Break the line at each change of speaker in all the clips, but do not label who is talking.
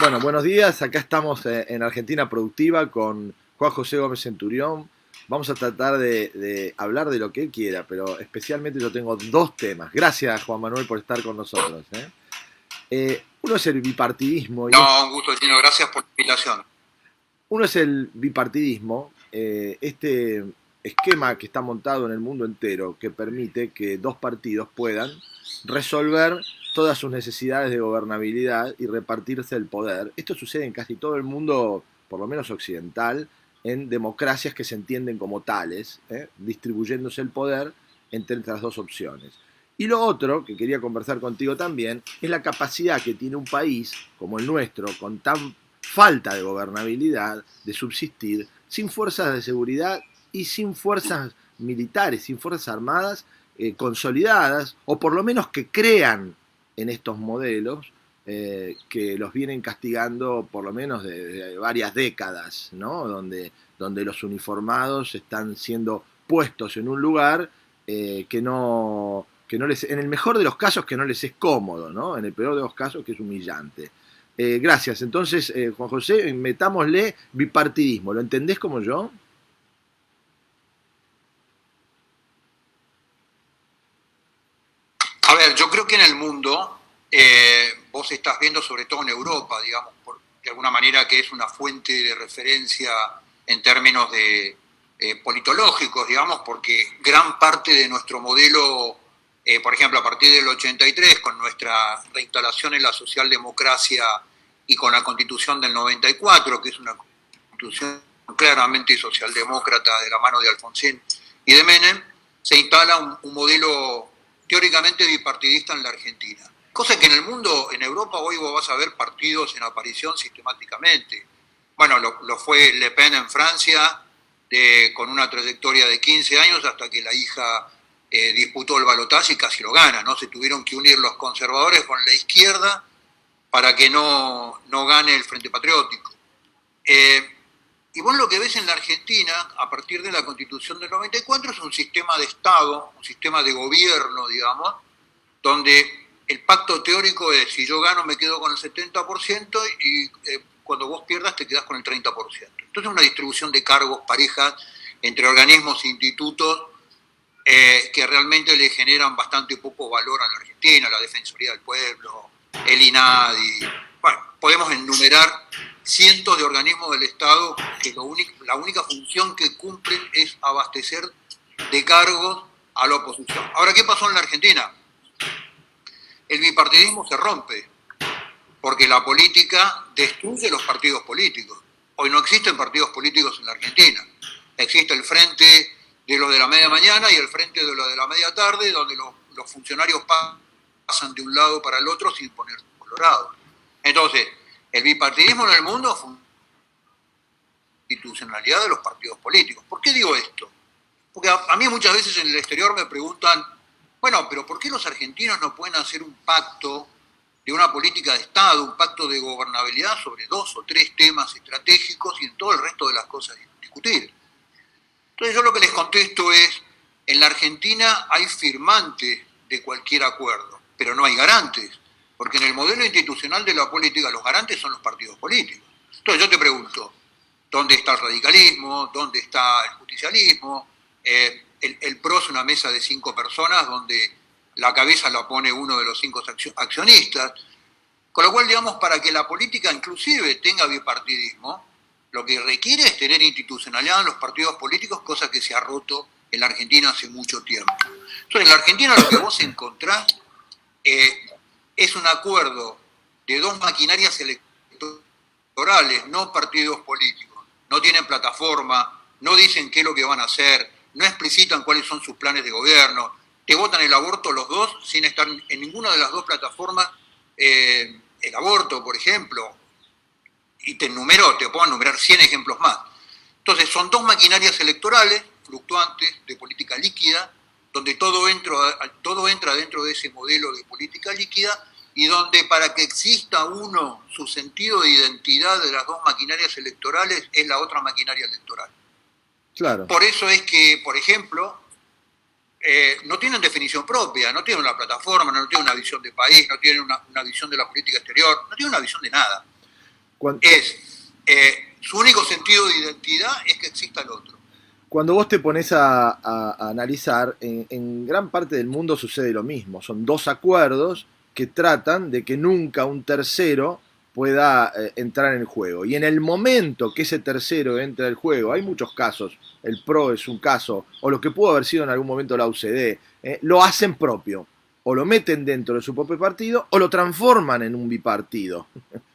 Bueno, buenos días. Acá estamos en Argentina Productiva con Juan José Gómez Centurión. Vamos a tratar de hablar de lo que él quiera, pero especialmente yo tengo dos temas. Gracias, Juan Manuel, por estar con nosotros. Uno es el bipartidismo y
No, un gusto, Tino. Gracias por la invitación.
uno es el bipartidismo, este esquema que está montado en el mundo entero que permite que dos partidos puedan resolver todas sus necesidades de gobernabilidad y repartirse el poder. Esto sucede en casi todo el mundo, por lo menos occidental, en democracias que se entienden como tales, distribuyéndose el poder entre las dos opciones. Y lo otro que quería conversar contigo también es la capacidad que tiene un país como el nuestro, con tan falta de gobernabilidad, de subsistir, sin fuerzas de seguridad y sin fuerzas militares, sin fuerzas armadas consolidadas, o por lo menos que crean en estos modelos que los vienen castigando por lo menos de varias décadas, ¿no? Donde los uniformados están siendo puestos en un lugar que no les, en el mejor de los casos que no les es cómodo, ¿no? En el peor de los casos que es humillante. Gracias. Entonces, Juan José, metámosle bipartidismo. ¿Lo entendés como yo?
A ver, yo creo que en el mundo, vos estás viendo, sobre todo en Europa, digamos, de alguna manera que es una fuente de referencia en términos de politológicos, digamos, porque gran parte de nuestro modelo, por ejemplo, a partir del 83, con nuestra reinstalación en la socialdemocracia y con la Constitución del 94, que es una constitución claramente socialdemócrata de la mano de Alfonsín y de Menem, se instala un modelo teóricamente bipartidista en la Argentina. Cosa que en el mundo, en Europa, hoy vos vas a ver partidos en aparición sistemáticamente. Bueno, lo fue Le Pen en Francia, con una trayectoria de 15 años hasta que la hija disputó el balotaje y casi lo gana, ¿no? Se tuvieron que unir los conservadores con la izquierda para que no gane el Frente Patriótico. Y vos lo que ves en la Argentina, a partir de la Constitución del 94, es un sistema de Estado, un sistema de gobierno, digamos, donde el pacto teórico es, si yo gano me quedo con el 70% y cuando vos pierdas te quedás con el 30%. Entonces una distribución de cargos parejas entre organismos e institutos que realmente le generan bastante poco valor a la Argentina, la Defensoría del Pueblo, el INADI. Bueno, podemos enumerar cientos de organismos del Estado que la única función que cumplen es abastecer de cargos a la oposición. Ahora, ¿qué pasó en la Argentina? El bipartidismo se rompe, porque la política destruye los partidos políticos. Hoy no existen partidos políticos en la Argentina. Existe el frente de los de la media mañana y el frente de los de la media tarde, donde los funcionarios pasan de un lado para el otro sin poner colorado. Entonces, el bipartidismo en el mundo fue una institucionalidad de los partidos políticos. ¿Por qué digo esto? Porque a mí muchas veces en el exterior me preguntan, bueno, pero ¿por qué los argentinos no pueden hacer un pacto de una política de Estado, un pacto de gobernabilidad sobre 2 o 3 temas estratégicos y en todo el resto de las cosas discutir? Entonces yo lo que les contesto es, en la Argentina hay firmantes de cualquier acuerdo, pero no hay garantes, porque en el modelo institucional de la política los garantes son los partidos políticos. Entonces yo te pregunto, ¿dónde está el radicalismo? ¿Dónde está el justicialismo? El PRO es una mesa de 5 personas donde la cabeza la pone uno de los 5 accionistas. Con lo cual, digamos, para que la política inclusive tenga bipartidismo, lo que requiere es tener institucionalidad en los partidos políticos, cosa que se ha roto en la Argentina hace mucho tiempo. Entonces, en la Argentina lo que vos encontrás es un acuerdo de 2 maquinarias electorales, no partidos políticos. No tienen plataforma, no dicen qué es lo que van a hacer, no explicitan cuáles son sus planes de gobierno, te votan el aborto los dos sin estar en ninguna de las 2 plataformas, el aborto, por ejemplo, y te puedo enumerar 100 ejemplos más. Entonces, son 2 maquinarias electorales fluctuantes de política líquida, donde todo entra dentro de ese modelo de política líquida y donde para que exista su sentido de identidad de las 2 maquinarias electorales es la otra maquinaria electoral.
Claro.
Por eso es que, por ejemplo, no tienen definición propia, no tienen una plataforma, no tienen una visión de país, no tienen una visión de la política exterior, no tienen una visión de nada. Su único sentido de identidad es que exista el otro.
Cuando vos te pones a analizar, en gran parte del mundo sucede lo mismo. Son dos acuerdos que tratan de que nunca un tercero pueda entrar en el juego. Y en el momento que ese tercero entra en el juego, hay muchos casos, el PRO es un caso, o lo que pudo haber sido en algún momento la UCD, lo hacen propio. O lo meten dentro de su propio partido, o lo transforman en un bipartido,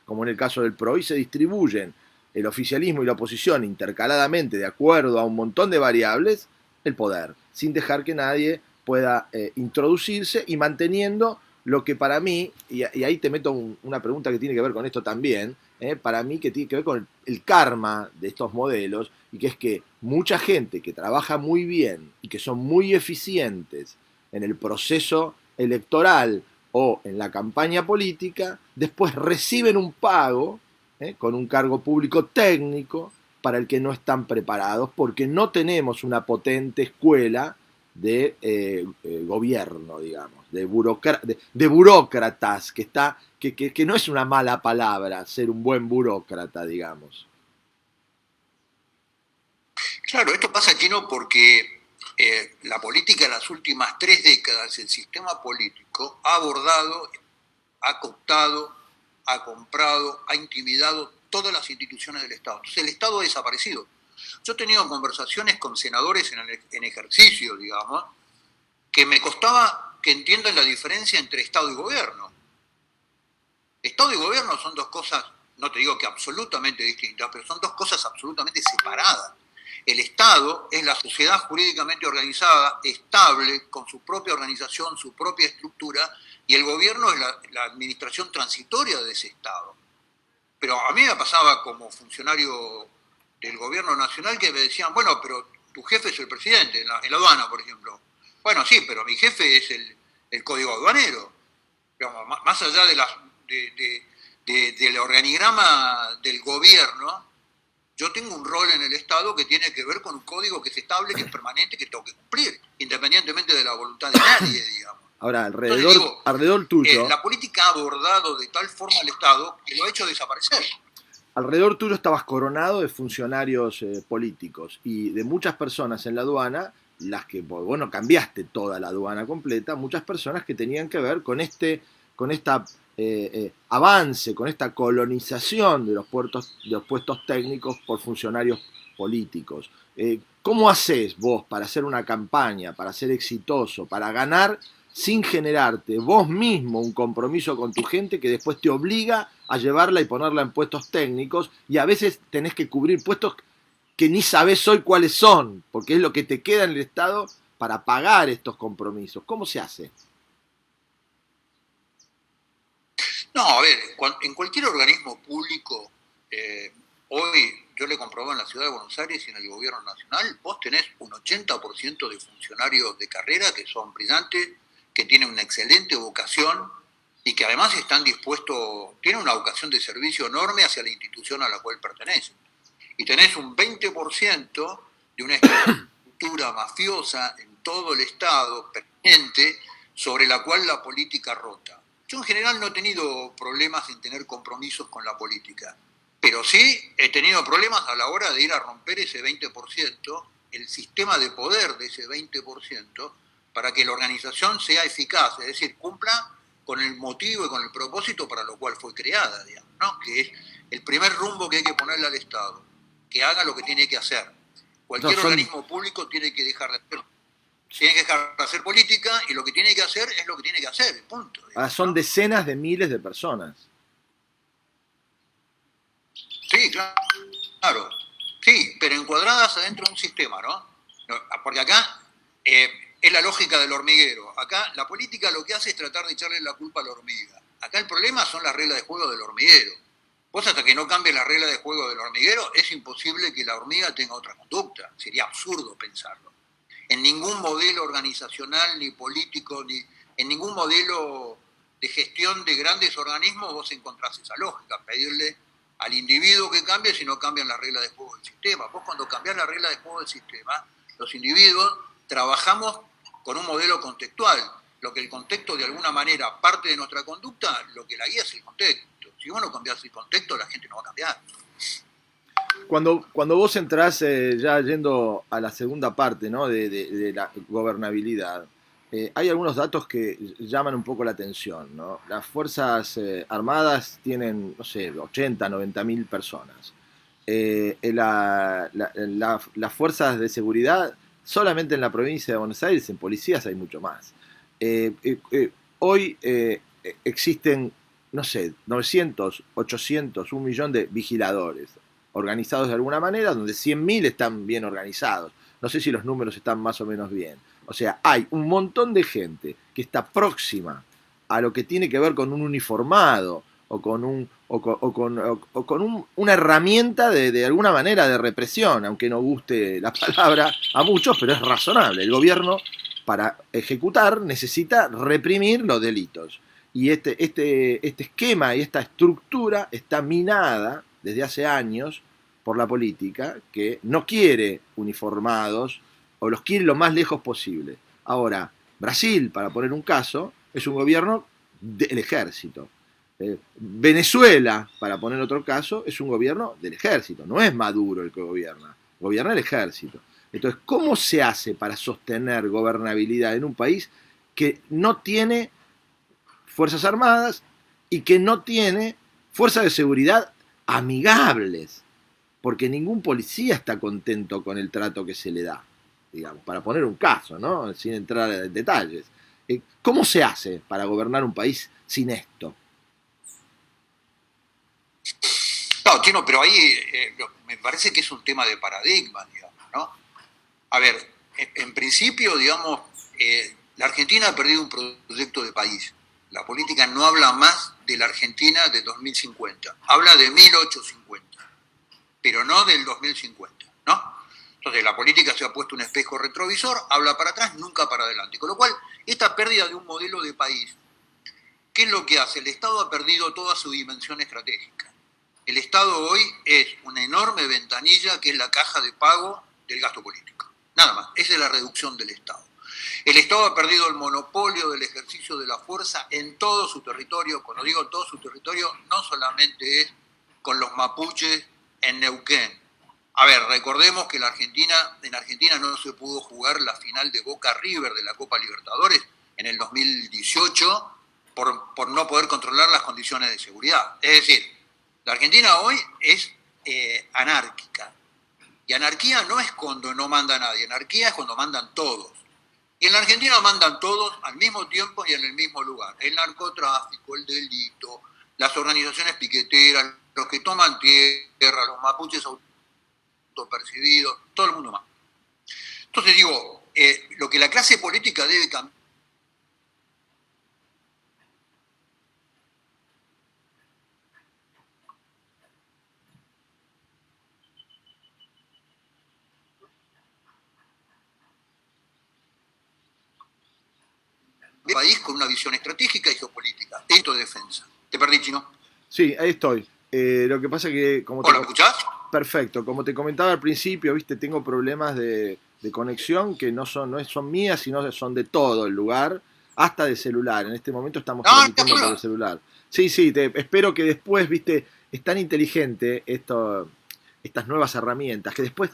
como en el caso del PRO, y se distribuyen el oficialismo y la oposición intercaladamente, de acuerdo a un montón de variables, el poder, sin dejar que nadie pueda introducirse y manteniendo lo que para mí, y ahí te meto una pregunta que tiene que ver con esto también, para mí que tiene que ver con el karma de estos modelos, y que es que mucha gente que trabaja muy bien y que son muy eficientes en el proceso electoral o en la campaña política, después reciben un pago con un cargo público técnico para el que no están preparados, porque no tenemos una potente escuela de gobierno, digamos, de burócratas, que no es una mala palabra ser un buen burócrata, digamos.
Claro, esto pasa, Chino, porque la política en las últimas 3 décadas, el sistema político ha abordado, ha cooptado, ha comprado, ha intimidado todas las instituciones del Estado. Entonces el Estado ha desaparecido. Yo he tenido conversaciones con senadores en ejercicio, digamos, que me costaba que entiendan la diferencia entre Estado y gobierno. Estado y gobierno son dos cosas, no te digo que absolutamente distintas, pero son dos cosas absolutamente separadas. El Estado es la sociedad jurídicamente organizada, estable, con su propia organización, su propia estructura, y el gobierno es la administración transitoria de ese Estado. Pero a mí me pasaba como funcionario del gobierno nacional que me decían, bueno, pero tu jefe es el presidente, en la aduana, por ejemplo. Bueno, sí, pero mi jefe es el código aduanero. Digamos, más allá del organigrama del gobierno, yo tengo un rol en el Estado que tiene que ver con un código que es estable, que es permanente, que tengo que cumplir, independientemente de la voluntad de nadie, digamos.
Ahora, alrededor tuyo...
la política ha abordado de tal forma al Estado que lo ha hecho desaparecer.
Alrededor tuyo estabas coronado de funcionarios políticos y de muchas personas en la aduana, las que, bueno, cambiaste toda la aduana completa, muchas personas que tenían que ver con esta avance, con esta colonización de los puestos técnicos por funcionarios políticos. ¿Cómo haces vos para hacer una campaña, para ser exitoso, para ganar sin generarte vos mismo un compromiso con tu gente que después te obliga a llevarla y ponerla en puestos técnicos, y a veces tenés que cubrir puestos que ni sabés hoy cuáles son, porque es lo que te queda en el Estado para pagar estos compromisos? ¿Cómo se hace?
No, a ver, en cualquier organismo público, hoy yo le comprobo en la Ciudad de Buenos Aires y en el Gobierno Nacional, vos tenés un 80% de funcionarios de carrera que son brillantes, que tienen una excelente vocación y que además están dispuestos, tienen una vocación de servicio enorme hacia la institución a la cual pertenecen. Y tenés un 20% de una estructura mafiosa en todo el Estado permanente sobre la cual la política rota. Yo en general no he tenido problemas en tener compromisos con la política, pero sí he tenido problemas a la hora de ir a romper ese 20%, el sistema de poder de ese 20%, para que la organización sea eficaz, es decir, cumpla con el motivo y con el propósito para lo cual fue creada, digamos, ¿no? Que es el primer rumbo que hay que ponerle al Estado, que haga lo que tiene que hacer. Cualquier organismo público tiene que dejar de hacer política, y lo que tiene que hacer es lo que tiene que hacer, punto.
Ahora son decenas de miles de personas.
Sí, claro. Sí, pero encuadradas adentro de un sistema, ¿no? Porque acá es la lógica del hormiguero. Acá la política lo que hace es tratar de echarle la culpa a la hormiga. Acá el problema son las reglas de juego del hormiguero. Vos, hasta que no cambies las reglas de juego del hormiguero, es imposible que la hormiga tenga otra conducta. Sería absurdo pensarlo. En ningún modelo organizacional, ni político, ni en ningún modelo de gestión de grandes organismos vos encontrás esa lógica, pedirle al individuo que cambie si no cambian las reglas de juego del sistema. Vos, cuando cambiás las reglas de juego del sistema, los individuos trabajamos con un modelo contextual. Lo que el contexto de alguna manera parte de nuestra conducta, lo que la guía es el contexto. Si vos no cambiás el contexto, la gente no va a cambiar.
Cuando vos entrás, ya yendo a la segunda parte, ¿no? de la gobernabilidad, hay algunos datos que llaman un poco la atención, ¿no? Las Fuerzas Armadas tienen, no sé, 80, 90 mil personas. Las fuerzas de seguridad, solamente en la provincia de Buenos Aires, en policías hay mucho más. Hoy existen, no sé, 900, 800, 1 millón de vigiladores, organizados de alguna manera, donde 100.000 están bien organizados. No sé si los números están más o menos bien. O sea, hay un montón de gente que está próxima a lo que tiene que ver con un uniformado o con, una herramienta de alguna manera de represión, aunque no guste la palabra a muchos, pero es razonable. El gobierno, para ejecutar, necesita reprimir los delitos. Y este esquema y esta estructura está minada desde hace años por la política, que no quiere uniformados o los quiere lo más lejos posible. Ahora, Brasil, para poner un caso, es un gobierno del ejército. Venezuela, para poner otro caso, es un gobierno del ejército. No es Maduro el que gobierna el ejército. Entonces, ¿cómo se hace para sostener gobernabilidad en un país que no tiene fuerzas armadas y que no tiene fuerzas de seguridad amigables? Porque ningún policía está contento con el trato que se le da, digamos, para poner un caso, ¿no? Sin entrar en detalles. ¿Cómo se hace para gobernar un país sin esto?
No, Tino, pero ahí me parece que es un tema de paradigma, digamos, ¿no? A ver, en principio, digamos, la Argentina ha perdido un proyecto de país. La política no habla más de la Argentina de 2050, habla de 1850. Pero no del 2050, ¿no? Entonces la política se ha puesto un espejo retrovisor, habla para atrás, nunca para adelante. Con lo cual, esta pérdida de un modelo de país, ¿qué es lo que hace? El Estado ha perdido toda su dimensión estratégica. El Estado hoy es una enorme ventanilla que es la caja de pago del gasto político. Nada más, esa es la reducción del Estado. El Estado ha perdido el monopolio del ejercicio de la fuerza en todo su territorio. Cuando digo todo su territorio, no solamente es con los mapuches en Neuquén. A ver, recordemos que en Argentina no se pudo jugar la final de Boca River de la Copa Libertadores en el 2018 por no poder controlar las condiciones de seguridad. Es decir, la Argentina hoy es anárquica. Y anarquía no es cuando no manda nadie, anarquía es cuando mandan todos. Y en la Argentina mandan todos al mismo tiempo y en el mismo lugar. El narcotráfico, el delito, las organizaciones piqueteras, los que toman tierra, los mapuches autopercibidos, todo el mundo más. Entonces digo, lo que la clase política debe cambiar. País con una visión estratégica y geopolítica, esto de defensa. ¿Te perdí, Chino?
Sí, ahí estoy. Lo que pasa es que...
¿Hola, me escuchás?
Perfecto. Como te comentaba al principio, viste, tengo problemas de conexión que no son mías, sino son de todo el lugar, hasta de celular. En este momento estamos transmitiendo por el celular. Sí, espero que después, viste, es tan inteligente estas nuevas herramientas que después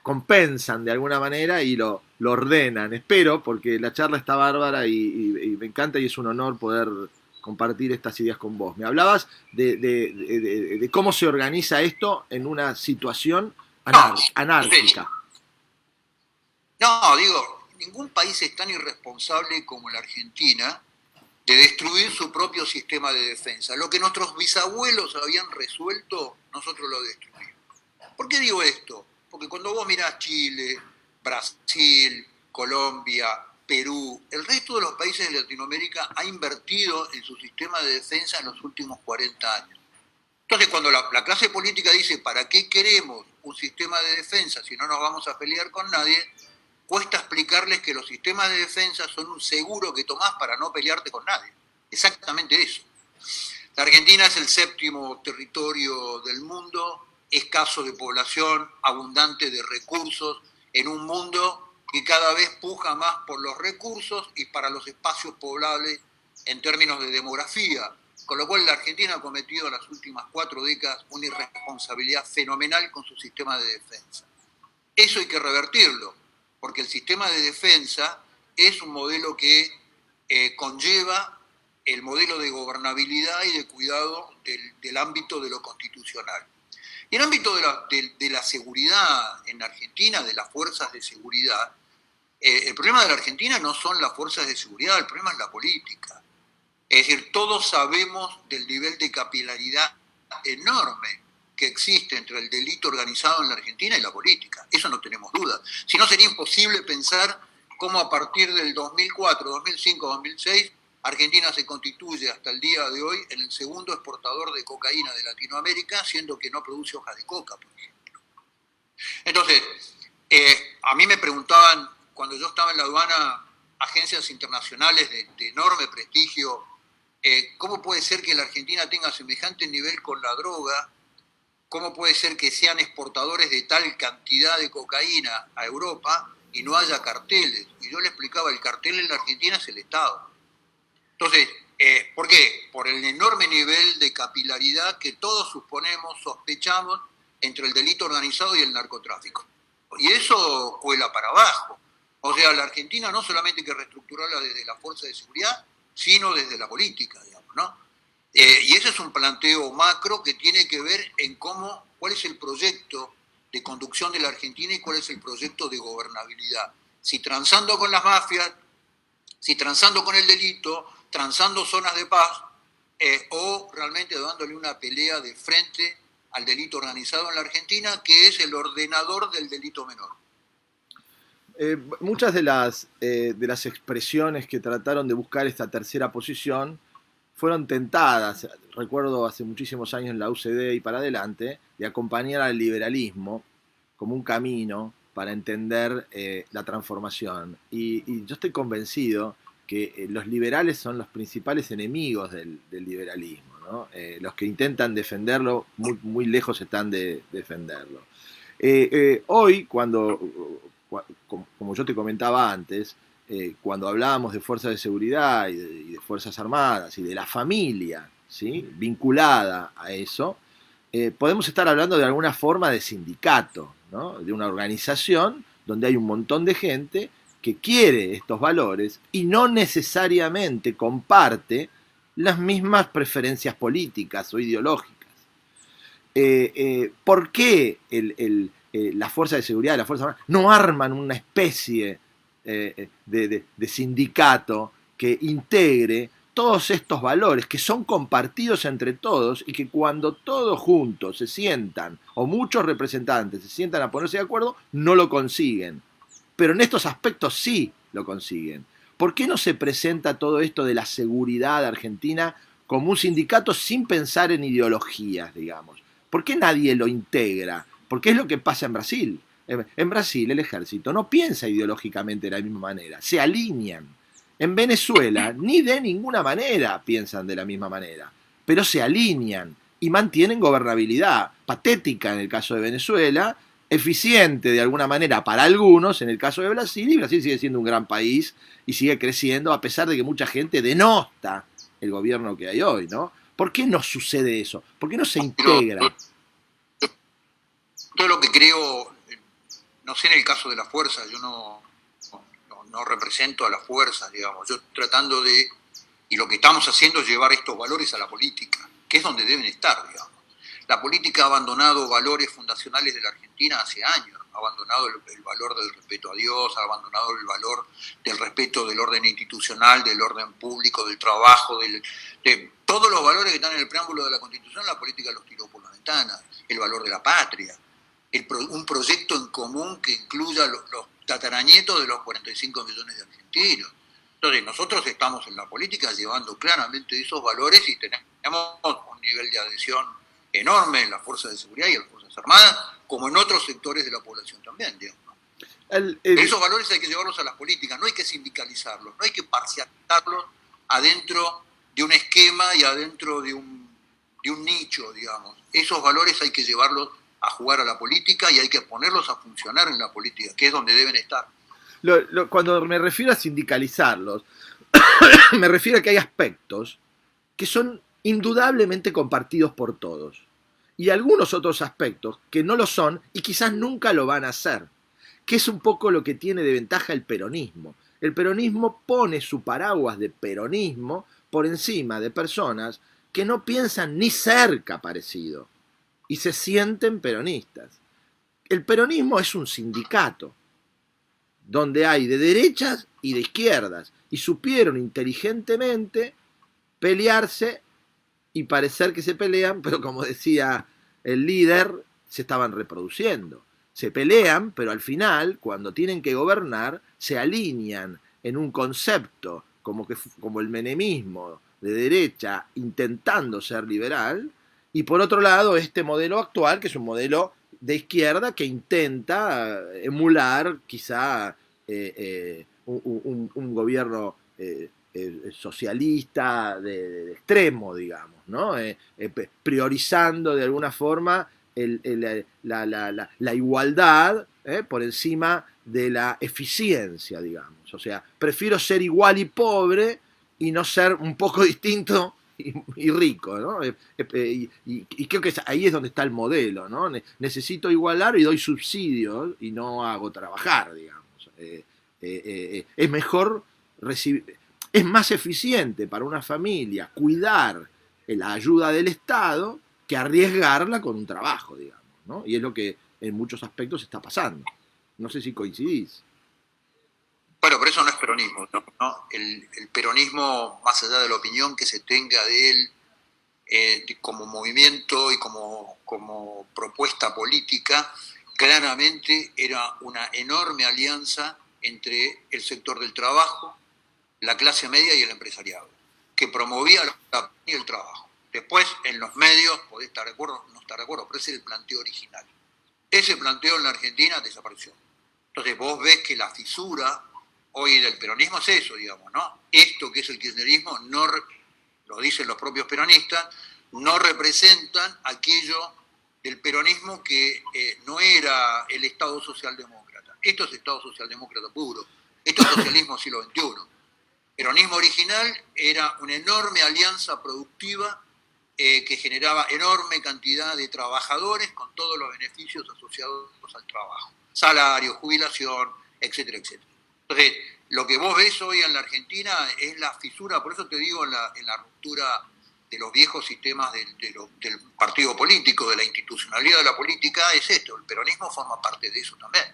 compensan de alguna manera y lo ordenan. Espero, porque la charla está bárbara y me encanta y es un honor poder compartir estas ideas con vos. Me hablabas de cómo se organiza esto en una situación anárquica.
No, digo, ningún país es tan irresponsable como la Argentina de destruir su propio sistema de defensa. Lo que nuestros bisabuelos habían resuelto, nosotros lo destruimos. ¿Por qué digo esto? Porque cuando vos mirás Chile, Brasil, Colombia, Perú, el resto de los países de Latinoamérica ha invertido en su sistema de defensa en los últimos 40 años. Entonces, cuando la clase política dice, ¿para qué queremos un sistema de defensa si no nos vamos a pelear con nadie?, cuesta explicarles que los sistemas de defensa son un seguro que tomás para no pelearte con nadie. Exactamente eso. La Argentina es el 7º territorio del mundo, escaso de población, abundante de recursos, en un mundo que cada vez puja más por los recursos y para los espacios poblables en términos de demografía. Con lo cual la Argentina ha cometido en las últimas 4 décadas una irresponsabilidad fenomenal con su sistema de defensa. Eso hay que revertirlo, porque el sistema de defensa es un modelo que conlleva el modelo de gobernabilidad y de cuidado del ámbito de lo constitucional. Y en el ámbito de la seguridad en Argentina, de las fuerzas de seguridad, el problema de la Argentina no son las fuerzas de seguridad, el problema es la política. Es decir, todos sabemos del nivel de capilaridad enorme que existe entre el delito organizado en la Argentina y la política. Eso no tenemos duda. Si no, sería imposible pensar cómo a partir del 2004, 2005, 2006, Argentina se constituye hasta el día de hoy en el segundo exportador de cocaína de Latinoamérica, siendo que no produce hojas de coca, por ejemplo. Entonces, a mí me preguntaban, cuando yo estaba en la aduana, agencias internacionales de enorme prestigio, ¿cómo puede ser que la Argentina tenga semejante nivel con la droga? ¿Cómo puede ser que sean exportadores de tal cantidad de cocaína a Europa y no haya carteles? Y yo le explicaba, el cartel en la Argentina es el Estado. Entonces, ¿por qué? Por el enorme nivel de capilaridad que todos suponemos, sospechamos, entre el delito organizado y el narcotráfico. Y eso cuela para abajo. O sea, la Argentina no solamente hay que reestructurarla desde la fuerza de seguridad, sino desde la política, digamos, ¿no? Y ese es un planteo macro que tiene que ver en cuál es el proyecto de conducción de la Argentina y cuál es el proyecto de gobernabilidad. Si transando con las mafias, si transando con el delito, transando zonas de paz, o realmente dándole una pelea de frente al delito organizado en la Argentina, que es el ordenador del delito menor.
Muchas de las expresiones que trataron de buscar esta tercera posición fueron tentadas, recuerdo hace muchísimos años en la UCD y para adelante, de acompañar al liberalismo como un camino para entender la transformación. Y yo estoy convencido que los liberales son los principales enemigos del liberalismo, ¿no? Los que intentan defenderlo, muy, muy lejos están de defenderlo. Hoy, como yo te comentaba antes, cuando hablábamos de fuerzas de seguridad y de fuerzas armadas y de la familia, ¿sí?, vinculada a eso, podemos estar hablando de alguna forma de sindicato, ¿no?, de una organización donde hay un montón de gente que quiere estos valores y no necesariamente comparte las mismas preferencias políticas o ideológicas. ¿Por qué la fuerza de seguridad y la fuerza armada no arman una especie de sindicato que integre todos estos valores que son compartidos entre todos y que cuando todos juntos se sientan, o muchos representantes se sientan a ponerse de acuerdo, no lo consiguen? Pero en estos aspectos sí lo consiguen. ¿Por qué no se presenta todo esto de la seguridad argentina como un sindicato sin pensar en ideologías, digamos? ¿Por qué nadie lo integra? Porque es lo que pasa en Brasil. En Brasil el ejército no piensa ideológicamente de la misma manera, se alinean. En Venezuela ni de ninguna manera piensan de la misma manera, pero se alinean y mantienen gobernabilidad, patética en el caso de Venezuela, eficiente de alguna manera para algunos en el caso de Brasil, y Brasil sigue siendo un gran país y sigue creciendo a pesar de que mucha gente denosta el gobierno que hay hoy, ¿no? ¿Por qué no sucede eso? ¿Por qué no se integra?
Todo lo que creo, no sé en el caso de las fuerzas, yo no represento a las fuerzas, digamos, yo tratando de, y lo que estamos haciendo es llevar estos valores a la política, que es donde deben estar, digamos. La política ha abandonado valores fundacionales de la Argentina hace años, ha abandonado el valor del respeto a Dios, ha abandonado el valor del respeto del orden institucional, del orden público, del trabajo, de todos los valores que están en el preámbulo de la Constitución. La política los tiró por la ventana, el valor de la patria, un proyecto en común que incluya los tataranietos de los 45 millones de argentinos. Entonces, nosotros estamos en la política llevando claramente esos valores y tenemos un nivel de adhesión enorme en las fuerzas de seguridad y en las fuerzas armadas, como en otros sectores de la población también, digamos. Esos valores hay que llevarlos a las políticas, no hay que sindicalizarlos, no hay que parcializarlos adentro de un esquema y adentro de un nicho, digamos. Esos valores hay que llevarlos a jugar a la política y hay que ponerlos a funcionar en la política, que es donde deben estar.
Cuando me refiero a sindicalizarlos, me refiero a que hay aspectos que son indudablemente compartidos por todos, y algunos otros aspectos que no lo son y quizás nunca lo van a ser, que es un poco lo que tiene de ventaja el peronismo. El peronismo pone su paraguas de peronismo por encima de personas que no piensan ni cerca parecido y se sienten peronistas. El peronismo es un sindicato donde hay de derechas y de izquierdas y supieron inteligentemente pelearse y parecer que se pelean, pero como decía el líder, se estaban reproduciendo. Se pelean, pero al final, cuando tienen que gobernar, se alinean en un concepto como el menemismo de derecha intentando ser liberal, y por otro lado este modelo actual, que es un modelo de izquierda que intenta emular quizá un gobierno socialista de extremo, digamos, ¿no? Priorizando de alguna forma la igualdad por encima de la eficiencia, digamos. O sea, prefiero ser igual y pobre y no ser un poco distinto y rico, ¿no? Y creo que ahí es donde está el modelo, ¿no? Necesito igualar y doy subsidios y no hago trabajar, digamos. Es mejor recibir, es más eficiente para una familia cuidar la ayuda del Estado que arriesgarla con un trabajo, digamos, ¿no? Y es lo que en muchos aspectos está pasando. No sé si coincidís.
Bueno, pero eso no es peronismo, ¿no? El peronismo, más allá de la opinión que se tenga de él como movimiento y como propuesta política, claramente era una enorme alianza entre el sector del trabajo, la clase media y el empresariado, que promovía el trabajo. Después, en los medios, podés estar de acuerdo o no estar de acuerdo, pero ese es el planteo original. Ese planteo en la Argentina desapareció. Entonces vos ves que la fisura hoy del peronismo es eso, digamos, ¿no? Esto que es el kirchnerismo, no, lo dicen los propios peronistas, no representan aquello del peronismo que no era el Estado socialdemócrata. Esto es Estado socialdemócrata puro. Esto es socialismo siglo XXI. El peronismo original era una enorme alianza productiva que generaba enorme cantidad de trabajadores con todos los beneficios asociados al trabajo. Salario, jubilación, etcétera, etcétera. Entonces, lo que vos ves hoy en la Argentina es la fisura, por eso te digo, en la ruptura de los viejos sistemas del partido político, de la institucionalidad de la política, es esto. El peronismo forma parte de eso también.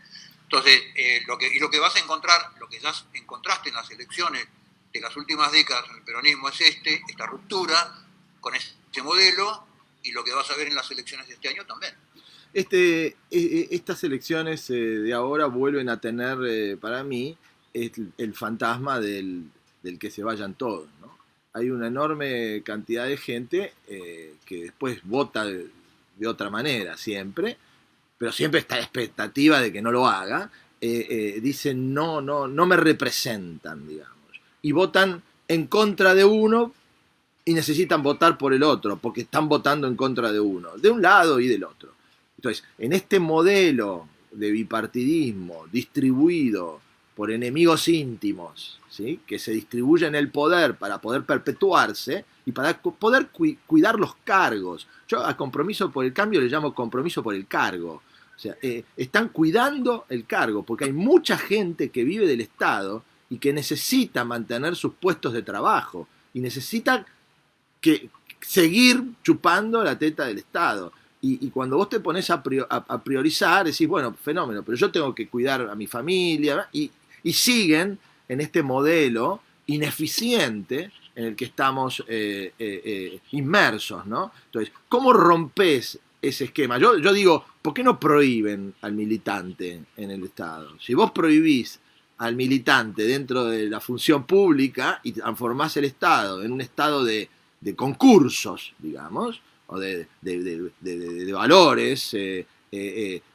Entonces, lo que vas a encontrar, lo que ya encontraste en las elecciones de las últimas décadas en el peronismo es esta ruptura con este modelo, y lo que vas a ver en las elecciones de este año también.
Estas elecciones de ahora vuelven a tener para mí el fantasma del que se vayan todos, ¿no? Hay una enorme cantidad de gente que después vota de otra manera siempre, pero siempre está la expectativa de que no lo haga. Dicen no me representan, digamos, y votan en contra de uno y necesitan votar por el otro porque están votando en contra de uno, de un lado y del otro. Entonces, en este modelo de bipartidismo distribuido por enemigos íntimos, ¿sí?, que se distribuyen el poder para poder perpetuarse y para poder cuidar los cargos. Yo a Compromiso por el Cambio le llamo compromiso por el cargo. O sea, están cuidando el cargo porque hay mucha gente que vive del Estado y que necesita mantener sus puestos de trabajo y necesita seguir chupando la teta del Estado. Y cuando vos te pones a priorizar, decís, bueno, fenómeno, pero yo tengo que cuidar a mi familia, y siguen en este modelo ineficiente en el que estamos inmersos, ¿no? Entonces, ¿cómo rompes ese esquema? Yo digo, ¿por qué no prohíben al militante en el Estado? Si vos prohibís al militante dentro de la función pública y transformás el Estado en un estado de concursos, digamos, o de valores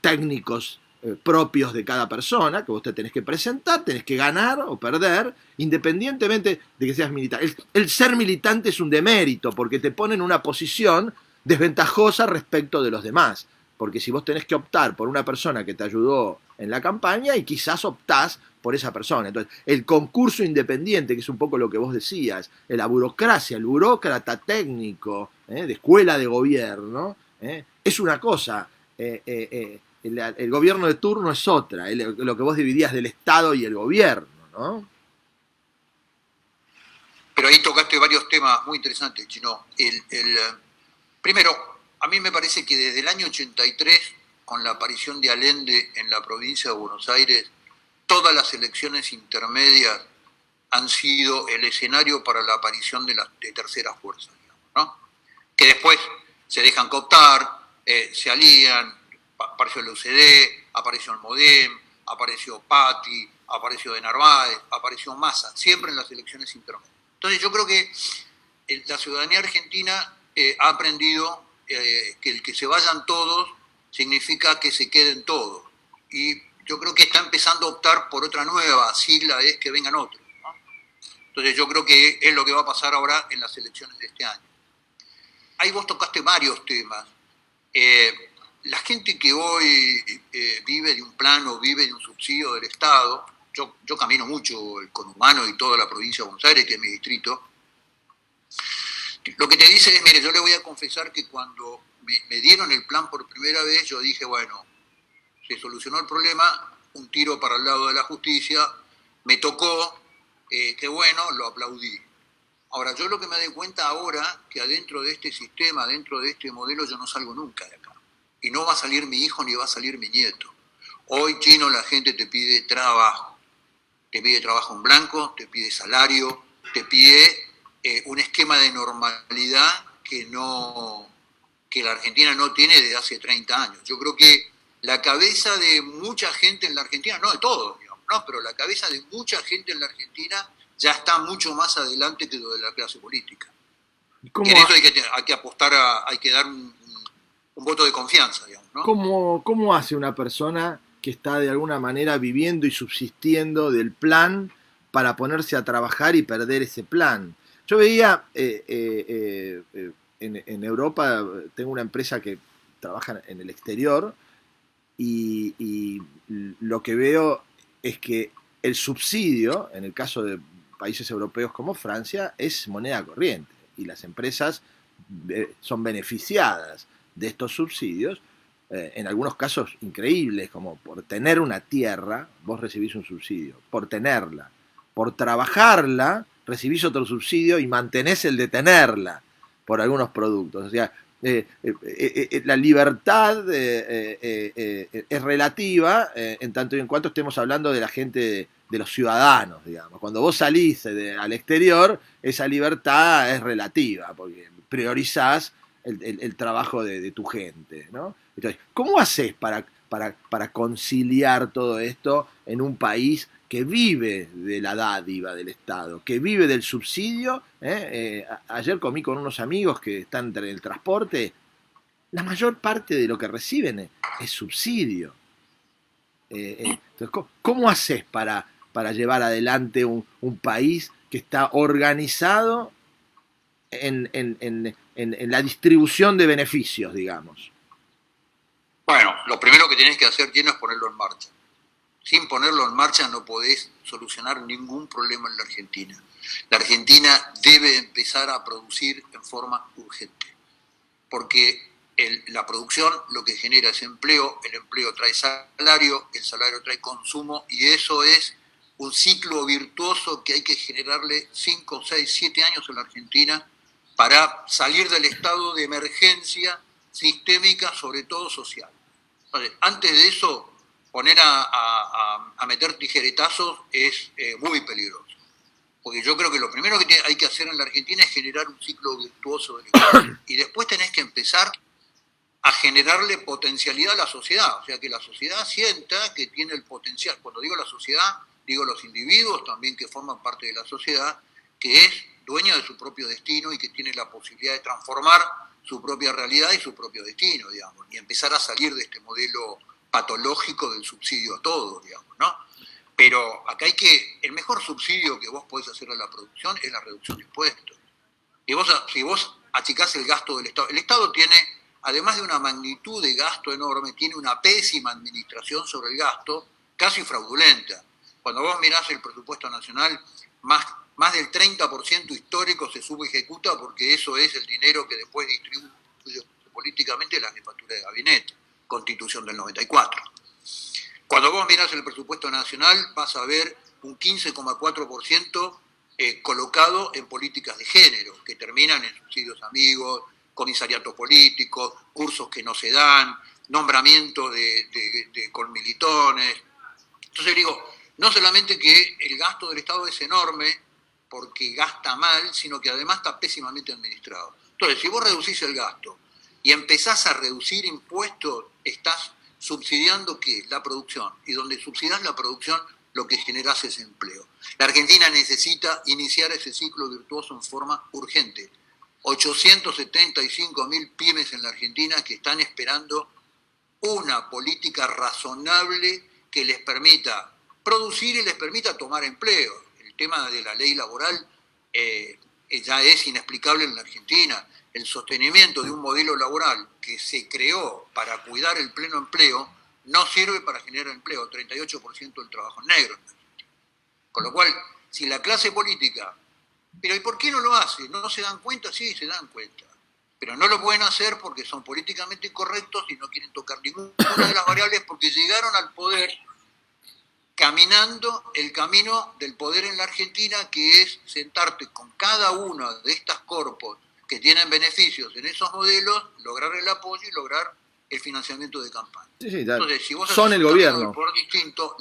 técnicos propios de cada persona, que vos te tenés que presentar, tenés que ganar o perder, independientemente de que seas militante. El ser militante es un demérito, porque te pone en una posición desventajosa respecto de los demás. Porque si vos tenés que optar por una persona que te ayudó en la campaña y quizás optás por esa persona. Entonces, el concurso independiente, que es un poco lo que vos decías, la burocracia, el burócrata técnico, de escuela de gobierno, es una cosa, el gobierno de turno es otra, lo que vos dividías del Estado y el gobierno, ¿no?
Pero ahí tocaste varios temas muy interesantes, Chino. Primero, a mí me parece que desde el año 83, con la aparición de Allende en la provincia de Buenos Aires, todas las elecciones intermedias han sido el escenario para la aparición de terceras fuerzas, digamos, ¿no? Que después se dejan cooptar, se alían, apareció el UCD, apareció el MODEM, apareció Patti, apareció de Narváez, apareció Massa, siempre en las elecciones intermedias. Entonces yo creo que la ciudadanía argentina ha aprendido que el que se vayan todos significa que se queden todos. Y yo creo que está empezando a optar por otra nueva sigla, es que vengan otros, ¿no? Entonces yo creo que es lo que va a pasar ahora en las elecciones de este año. Ahí vos tocaste varios temas. La gente que hoy vive de un plan o vive de un subsidio del Estado, yo camino mucho el conurbano y toda la provincia de Buenos Aires, que es mi distrito, lo que te dice es, mire, yo le voy a confesar que cuando me dieron el plan por primera vez, yo dije, bueno, se solucionó el problema, un tiro para el lado de la justicia, me tocó, qué bueno, lo aplaudí. Ahora, yo lo que me doy cuenta ahora, que adentro de este sistema, dentro de este modelo, yo no salgo nunca de acá. Y no va a salir mi hijo ni va a salir mi nieto. Hoy, Chino, la gente te pide trabajo. Te pide trabajo en blanco, te pide salario, te pide un esquema de normalidad que la Argentina no tiene desde hace 30 años. Yo creo que la cabeza de mucha gente en la Argentina, no de todos, digamos, no, pero la cabeza de mucha gente en la Argentina ya está mucho más adelante que lo de la clase política. Y en eso hay que apostar, hay que dar un voto de confianza, digamos, ¿no?
¿Cómo hace una persona que está de alguna manera viviendo y subsistiendo del plan para ponerse a trabajar y perder ese plan? Yo veía en Europa, tengo una empresa que trabaja en el exterior y lo que veo es que el subsidio, en el caso de países europeos como Francia, es moneda corriente y las empresas son beneficiadas de estos subsidios, en algunos casos increíbles, como por tener una tierra, vos recibís un subsidio, por tenerla, por trabajarla, recibís otro subsidio y mantenés el de tenerla por algunos productos. O sea, la libertad es relativa en tanto y en cuanto estemos hablando de la gente, de los ciudadanos, digamos. Cuando vos salís al exterior, esa libertad es relativa, porque priorizás el trabajo de tu gente, ¿no? Entonces, ¿cómo haces para conciliar todo esto en un país que vive de la dádiva del Estado, que vive del subsidio? Ayer comí con unos amigos que están en el transporte. La mayor parte de lo que reciben es subsidio. Entonces, ¿cómo haces para llevar adelante un país que está organizado en la distribución de beneficios, digamos?
Bueno, lo primero que tenés que hacer, Gino, es ponerlo en marcha. Sin ponerlo en marcha no podés solucionar ningún problema en la Argentina. La Argentina debe empezar a producir en forma urgente, porque la producción lo que genera es empleo, el empleo trae salario, el salario trae consumo, y eso es un ciclo virtuoso que hay que generarle 5, 6, 7 años en la Argentina para salir del estado de emergencia sistémica, sobre todo social. Entonces, antes de eso, poner a meter tijeretazos es muy peligroso. Porque yo creo que lo primero que hay que hacer en la Argentina es generar un ciclo virtuoso del Estado. Y después tenés que empezar a generarle potencialidad a la sociedad. O sea, que la sociedad sienta que tiene el potencial. Cuando digo la sociedad, digo los individuos también que forman parte de la sociedad, que es dueña de su propio destino y que tiene la posibilidad de transformar su propia realidad y su propio destino, digamos, y empezar a salir de este modelo patológico del subsidio a todo, digamos, ¿no? Pero acá el mejor subsidio que vos podés hacer a la producción es la reducción de impuestos. Si vos achicás el gasto del Estado, el Estado tiene, además de una magnitud de gasto enorme, tiene una pésima administración sobre el gasto, casi fraudulenta. Cuando vos mirás el presupuesto nacional, más del 30% histórico se subejecuta porque eso es el dinero que después distribuye políticamente la jefatura de gabinete, Constitución del 94. Cuando vos mirás el presupuesto nacional vas a ver un 15,4% colocado en políticas de género, que terminan en subsidios amigos, comisariatos políticos, cursos que no se dan, nombramientos de colmilitones. Entonces digo, no solamente que el gasto del Estado es enorme porque gasta mal, sino que además está pésimamente administrado. Entonces, si vos reducís el gasto y empezás a reducir impuestos, estás subsidiando ¿qué? La producción. Y donde subsidiás la producción, lo que generás es empleo. La Argentina necesita iniciar ese ciclo virtuoso en forma urgente. 875.000 pymes en la Argentina que están esperando una política razonable que les permita producir y les permita tomar empleo. El tema de la ley laboral ya es inexplicable en la Argentina. El sostenimiento de un modelo laboral que se creó para cuidar el pleno empleo no sirve para generar empleo, 38% del trabajo en negro. Con lo cual, si la clase política, pero ¿y por qué no lo hace? ¿No se dan cuenta? Sí, se dan cuenta. Pero no lo pueden hacer porque son políticamente incorrectos y no quieren tocar ninguna de las variables porque llegaron al poder caminando el camino del poder en la Argentina, que es sentarte con cada una de estas corpos que tienen beneficios en esos modelos, lograr el apoyo y lograr el financiamiento de campaña.
Sí, sí,
entonces, si vos
son el gobierno.
Un poder distinto,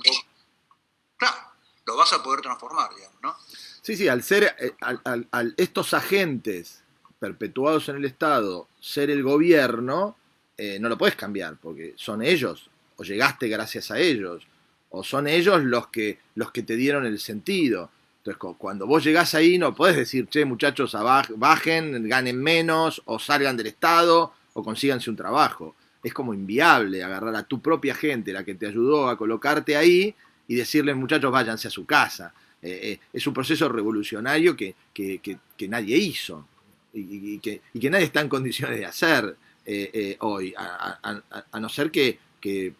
claro, lo vas a poder transformar, digamos, ¿no?
Sí, sí, al ser estos agentes perpetuados en el Estado ser el gobierno, no lo puedes cambiar, porque son ellos, o llegaste gracias a ellos, o son ellos los que te dieron el sentido. Entonces, cuando vos llegás ahí, no podés decir, che, muchachos, bajen, ganen menos, o salgan del Estado, o consíganse un trabajo. Es como inviable agarrar a tu propia gente, la que te ayudó a colocarte ahí, y decirles, muchachos, váyanse a su casa. Es un proceso revolucionario que nadie hizo y que nadie está en condiciones de hacer hoy, a no ser que te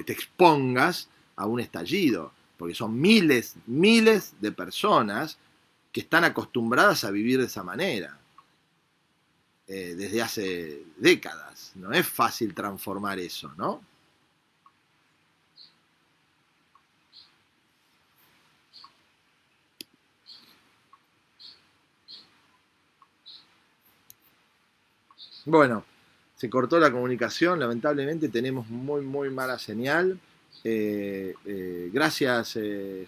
expongas a un estallido, porque son miles de personas que están acostumbradas a vivir de esa manera desde hace décadas. No es fácil transformar eso, ¿no? Bueno, se cortó la comunicación, lamentablemente tenemos muy mala señal. Gracias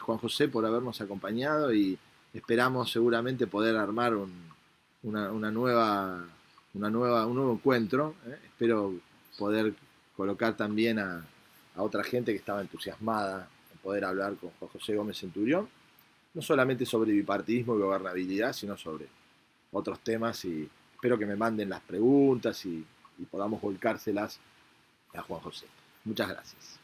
Juan José por habernos acompañado y esperamos seguramente poder armar un nuevo encuentro. Espero poder colocar también a otra gente que estaba entusiasmada en poder hablar con Juan José Gómez Centurión, no solamente sobre bipartidismo y gobernabilidad, sino sobre otros temas, y espero que me manden las preguntas y podamos volcárselas a Juan José. Muchas gracias.